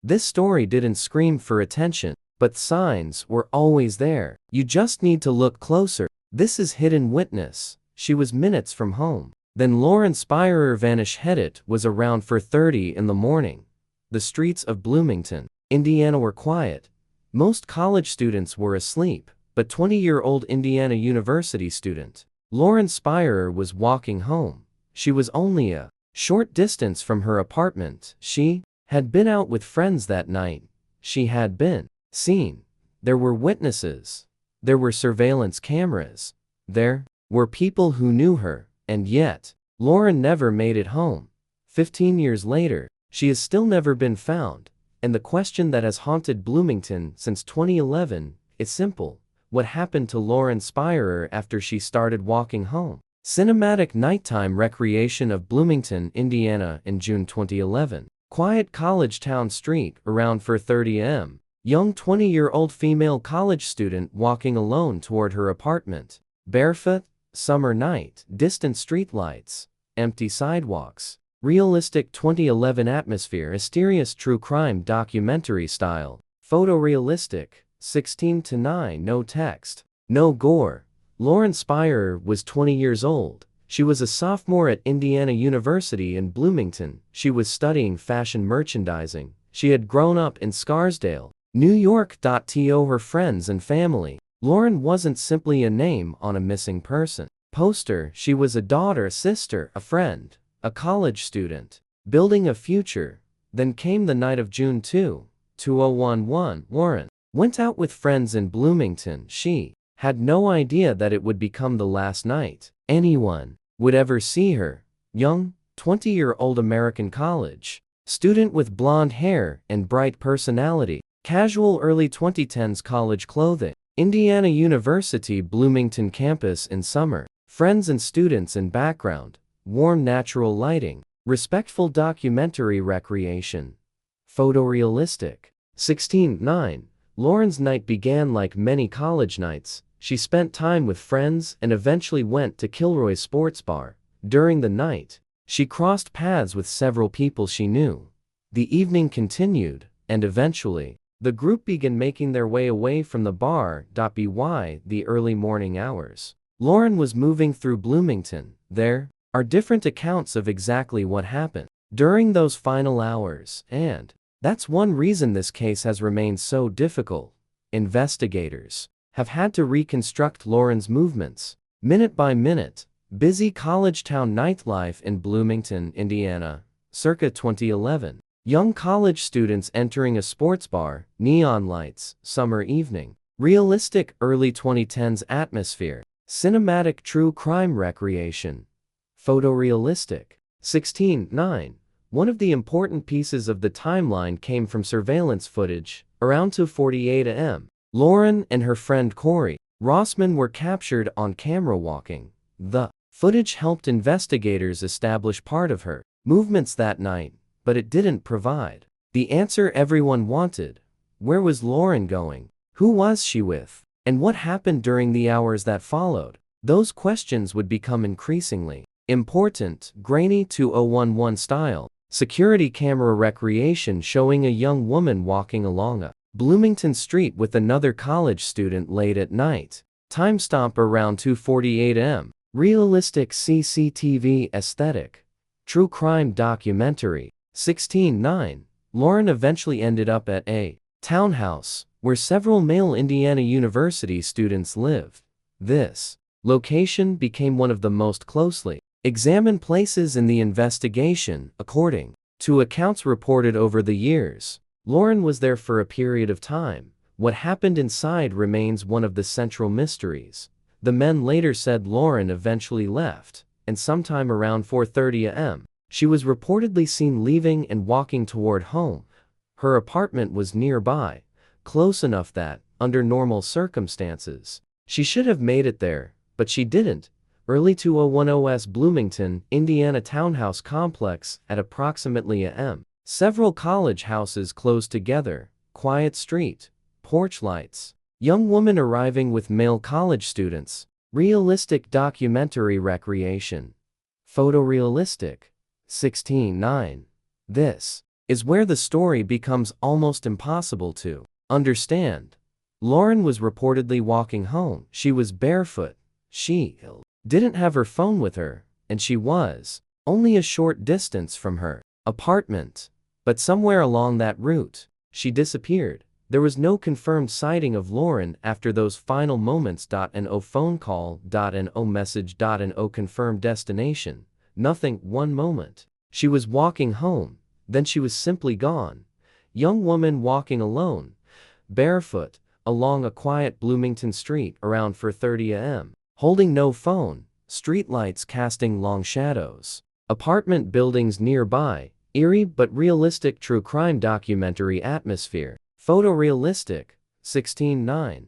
This story didn't scream for attention, but signs were always there. You just need to look closer. This is Hidden Witness. She was minutes from home. Then Lauren Spierer vanished. It was around 4:30 in the morning. The streets of Bloomington, Indiana were quiet. Most college students were asleep, but 20-year-old Indiana University student Lauren Spierer was walking home. She was only a short distance from her apartment. She had been out with friends that night. She had been seen. There were witnesses. There were surveillance cameras. There were people who knew her, and yet, Lauren never made it home. 15 years later, she has still never been found, and the question that has haunted Bloomington since 2011 is simple. What happened to Lauren Spierer after she started walking home? Cinematic nighttime recreation of Bloomington, Indiana in June 2011. Quiet college town street around 4:30 am. Young 20-year-old female college student walking alone toward her apartment. Barefoot, summer night, distant streetlights, empty sidewalks. Realistic 2011 atmosphere. Mysterious true crime documentary style. Photorealistic. 16:9. No text. No gore. Lauren Spierer was 20 years old. She was a sophomore at Indiana University in Bloomington. She was studying fashion merchandising. She had grown up in Scarsdale, New York. To her friends and family, Lauren wasn't simply a name on a missing person poster. She was a daughter, a sister, a friend, a college student, building a future. Then came the night of June 2, 2011. Lauren went out with friends in Bloomington. She had no idea that it would become the last night anyone would ever see her. Young, 20-year-old American college student with blonde hair and bright personality. Casual early 2010s college clothing. Indiana University Bloomington campus in summer. Friends and students in background. Warm natural lighting. Respectful documentary recreation. Photorealistic. 16:9. Lauren's night began like many college nights. She spent time with friends and eventually went to Kilroy's sports bar. During the night, she crossed paths with several people she knew. The evening continued, and eventually, the group began making their way away from the bar. By the early morning hours, Lauren was moving through Bloomington. There are different accounts of exactly what happened during those final hours, and that's one reason this case has remained so difficult. Investigators have had to reconstruct Lauren's movements, minute by minute. Busy college town nightlife in Bloomington, Indiana, circa 2011. Young college students entering a sports bar, neon lights, summer evening. Realistic early 2010s atmosphere. Cinematic true crime recreation. Photorealistic. 16:9. One of the important pieces of the timeline came from surveillance footage. Around 2:48 am, Lauren and her friend Corey Rossman were captured on camera walking. The footage helped investigators establish part of her movements that night, but it didn't provide the answer everyone wanted. Where was Lauren going? Who was she with? And what happened during the hours that followed? Those questions would become increasingly important. Grainy 2011 style. Security camera recreation showing a young woman walking along a Bloomington street with another college student late at night. Timestamp around 2:48 am. Realistic CCTV aesthetic. True crime documentary. 16:9. Lauren eventually ended up at a townhouse where several male Indiana University students lived. This location became one of the most closely examined places in the investigation, according to accounts reported over the years. Lauren was there for a period of time. What happened inside remains one of the central mysteries. The men later said Lauren eventually left, and sometime around 4:30 am, she was reportedly seen leaving and walking toward home. Her apartment was nearby, close enough that, under normal circumstances, she should have made it there, but she didn't. Early 2010s Bloomington, Indiana townhouse complex at approximately am. Several college houses close together. Quiet street. Porch lights. Young woman arriving with male college students. Realistic documentary recreation. Photorealistic. 16:9. This is where the story becomes almost impossible to understand. Lauren was reportedly walking home. She was barefoot. She didn't have her phone with her, and she was only a short distance from her apartment. But somewhere along that route, she disappeared. There was no confirmed sighting of Lauren after those final moments. No phone call. No message. No confirmed destination. Nothing. One moment, she was walking home, then she was simply gone. Young woman walking alone, barefoot, along a quiet Bloomington street around 4:30 a.m., holding no phone, streetlights casting long shadows. Apartment buildings nearby, eerie but realistic true crime documentary atmosphere. Photorealistic. 16:9.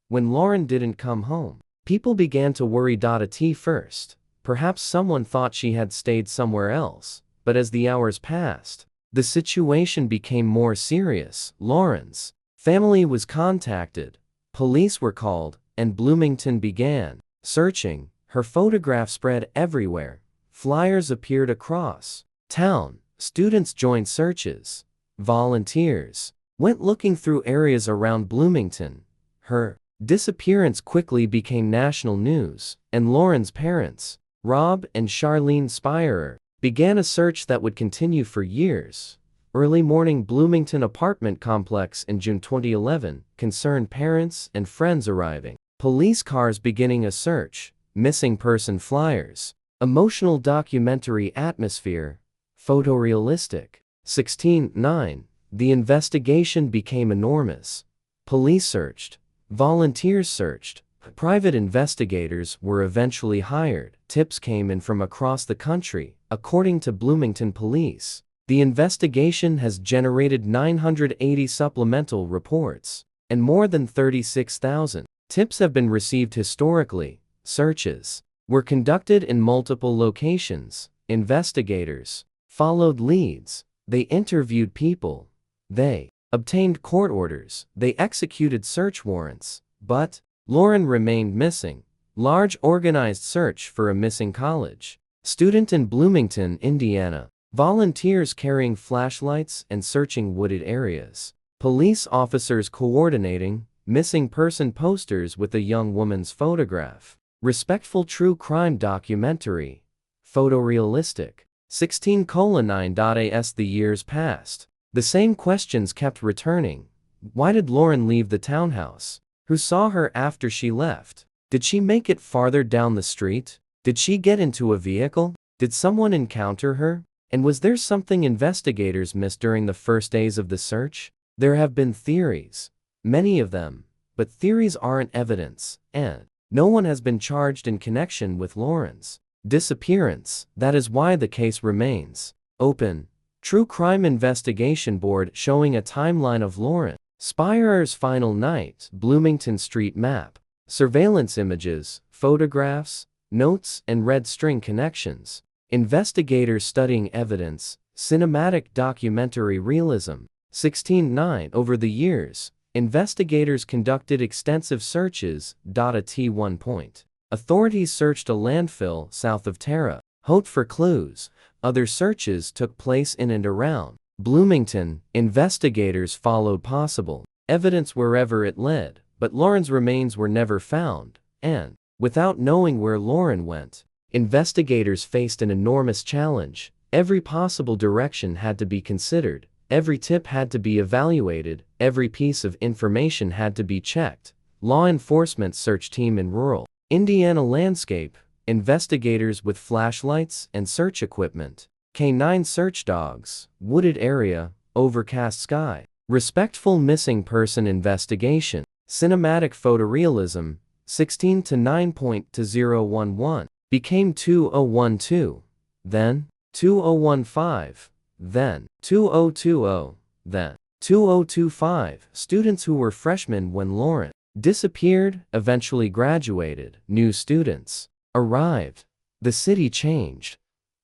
When Lauren didn't come home, people began to worry. At first, perhaps someone thought she had stayed somewhere else, but as the hours passed, the situation became more serious. Lauren's family was contacted, police were called, and Bloomington began searching. Her photograph spread everywhere. Flyers appeared across town. Students joined searches. Volunteers went looking through areas around Bloomington. Her disappearance quickly became national news, and Lauren's parents, Rob and Charlene Spierer, began a search that would continue for years. Early morning Bloomington apartment complex in June 2011, concerned parents and friends arriving. Police cars beginning a search. Missing person flyers. Emotional documentary atmosphere. Photorealistic. 16:9. The investigation became enormous. Police searched. Volunteers searched. Private investigators were eventually hired. Tips came in from across the country. According to Bloomington Police, the investigation has generated 980 supplemental reports, and more than 36,000 tips have been received historically. Searches were conducted in multiple locations. Investigators followed leads. They interviewed people. They obtained court orders. They executed search warrants. But Lauren remained missing. Large organized search for a missing college student in Bloomington, Indiana. Volunteers carrying flashlights and searching wooded areas. Police officers coordinating. Missing person posters with a young woman's photograph. Respectful true crime documentary. Photorealistic. 16:9. As the years passed, the same questions kept returning. Why did Lauren leave the townhouse? Who saw her after she left? Did she make it farther down the street? Did she get into a vehicle? Did someone encounter her? And was there something investigators missed during the first days of the search? There have been theories. Many of them. But theories aren't evidence, and no one has been charged in connection with Lauren's disappearance. That is why the case remains open. True Crime Investigation Board showing a timeline of Lauren Spierer's final night. Bloomington street map. Surveillance images, photographs, notes, and red string connections. Investigators studying evidence. Cinematic documentary realism. 16:9. Over the years, investigators conducted extensive searches. At one point, authorities searched a landfill south of Terre Haute for clues. Other searches took place in and around Bloomington. Investigators followed possible evidence wherever it led, but Lauren's remains were never found, and without knowing where Lauren went, investigators faced an enormous challenge. Every possible direction had to be considered. Every tip had to be evaluated. Every piece of information had to be checked. Law enforcement search team in rural Indiana landscape. Investigators with flashlights and search equipment. K9 search dogs. Wooded area. Overcast sky. Respectful missing person investigation. Cinematic photorealism. 16:9.011. Became 2012. Then 2015. Then 2020. Then 2025. Students who were freshmen when Lauren disappeared eventually graduated. New students arrived. The city changed.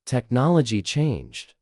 Technology changed.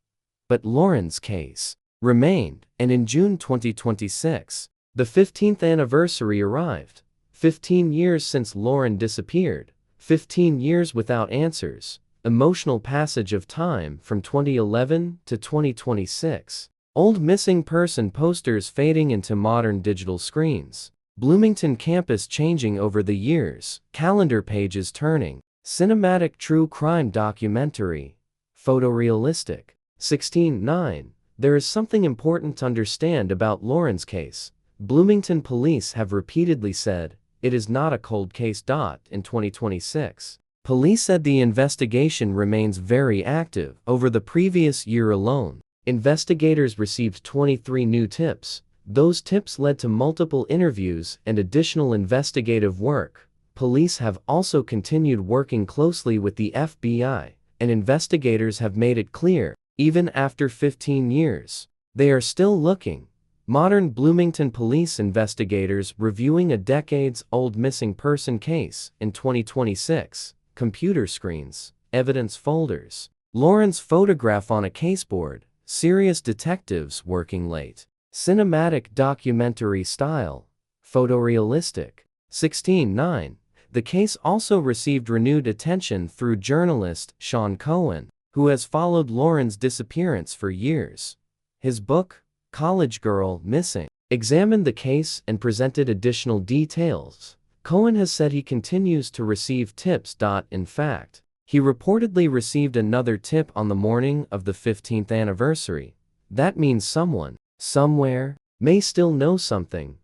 But Lauren's case remained, and in June 2026, the 15th anniversary arrived. 15 years since Lauren disappeared. 15 years without answers. Emotional passage of time from 2011 to 2026. Old missing person posters fading into modern digital screens. Bloomington campus changing over the years, calendar pages turning. Cinematic true crime documentary. Photorealistic. 16:9. There is something important to understand about Lauren's case. Bloomington police have repeatedly said, it is not a cold case. In 2026. Police said the investigation remains very active. Over the previous year alone, investigators received 23 new tips. Those tips led to multiple interviews and additional investigative work. Police have also continued working closely with the FBI, and investigators have made it clear, even after 15 years, they are still looking. Modern Bloomington police investigators reviewing a decades-old missing person case in 2026. Computer screens, evidence folders. Lauren's photograph on a caseboard. Serious detectives working late. Cinematic documentary style. Photorealistic. 16:9. The case also received renewed attention through journalist Sean Cohen, who has followed Lauren's disappearance for years. His book, College Girl Missing, examined the case and presented additional details. Cohen has said he continues to receive tips. In fact, he reportedly received another tip on the morning of the 15th anniversary. That means someone, somewhere, may still know something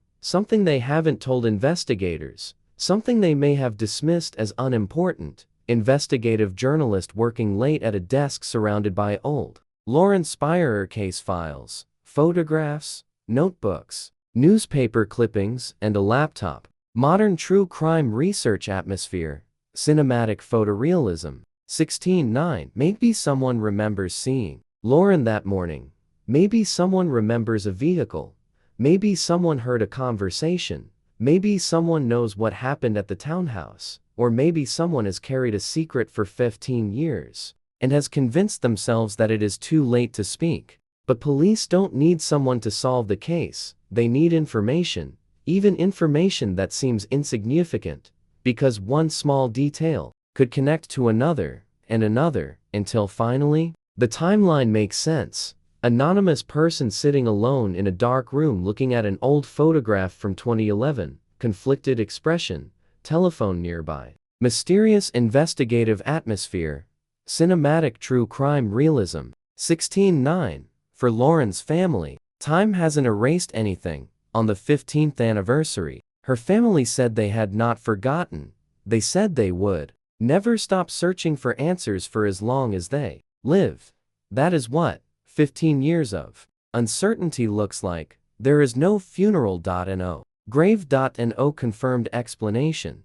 they haven't told investigators, something they may have dismissed as unimportant. Investigative journalist working late at a desk surrounded by old Lauren Spierer case files, photographs, notebooks, newspaper clippings, and a laptop. Modern true crime research atmosphere. Cinematic photorealism. 16:9. Maybe someone remembers seeing Lauren that morning. Maybe someone remembers a vehicle. Maybe someone heard a conversation. Maybe someone knows what happened at the townhouse. Or maybe someone has carried a secret for 15 years and has convinced themselves that it is too late to speak. But police don't need someone to solve the case. They need information, even information that seems insignificant, because one small detail could connect to another and another, until finally, the timeline makes sense. Anonymous person sitting alone in a dark room looking at an old photograph from 2011, conflicted expression, telephone nearby. Mysterious investigative atmosphere. Cinematic true crime realism. 16:9. For Lauren's family, time hasn't erased anything. On the 15th anniversary, her family said they had not forgotten. They said they would never stop searching for answers for as long as they live. That is what 15 years of uncertainty looks like. There is no funeral.no, grave.no confirmed explanation.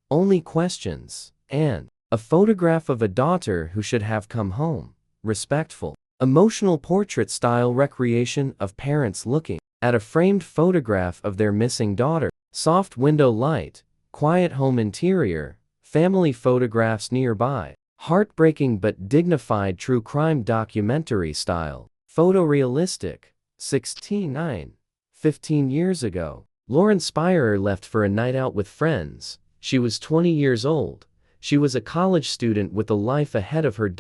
Only questions, and a photograph of a daughter who should have come home. Respectful, emotional portrait-style recreation of parents looking at a framed photograph of their missing daughter. Soft window light, quiet home interior, family photographs nearby. Heartbreaking but dignified true crime documentary style. Photorealistic. 16:9. 15 years ago, Lauren Spierer left for a night out with friends. She was 20 years old. She was a college student with a life ahead of her.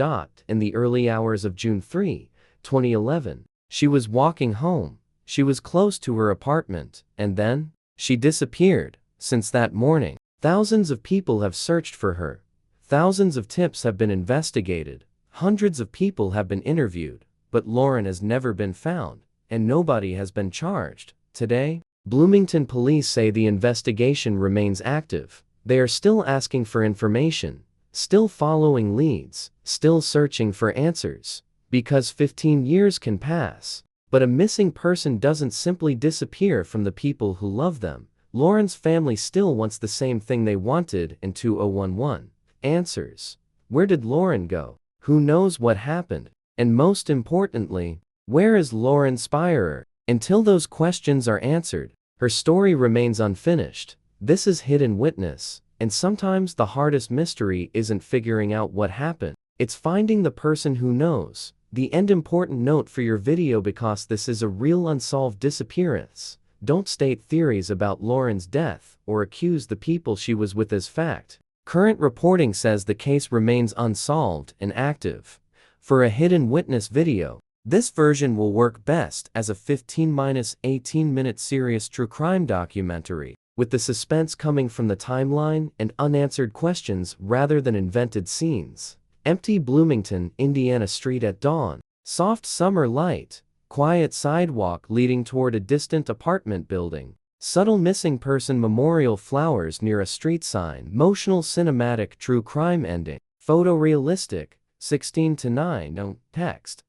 In the early hours of June 3, 2011, she was walking home. She was close to her apartment, and then she disappeared. Since that morning, thousands of people have searched for her. Thousands of tips have been investigated. Hundreds of people have been interviewed, but Lauren has never been found, and nobody has been charged. Today, Bloomington police say the investigation remains active. They are still asking for information, still following leads, still searching for answers. Because 15 years can pass, but a missing person doesn't simply disappear from the people who love them. Lauren's family still wants the same thing they wanted in 2011. Answers. Where did Lauren go? Who knows what happened? And most importantly, where is Lauren Spierer? Until those questions are answered, her story remains unfinished. This is Hidden Witness, and sometimes the hardest mystery isn't figuring out what happened. It's finding the person who knows. The end important note for your video: because this is a real unsolved disappearance, don't state theories about Lauren's death or accuse the people she was with as fact. Current reporting says the case remains unsolved and active. For a Hidden Witness video, This version will work best as a 15-18-minute serious true crime documentary, with the suspense coming from the timeline and unanswered questions rather than invented scenes. Empty Bloomington, Indiana street at dawn. Soft summer light. Quiet sidewalk leading toward a distant apartment building. Subtle missing person memorial flowers near a street sign. Emotional cinematic true crime ending. Photorealistic, 16:9. No text.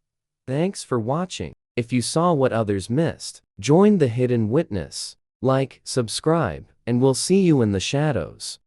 Thanks for watching. If you saw what others missed, join the hidden witness. Like, subscribe, and we'll see you in the shadows.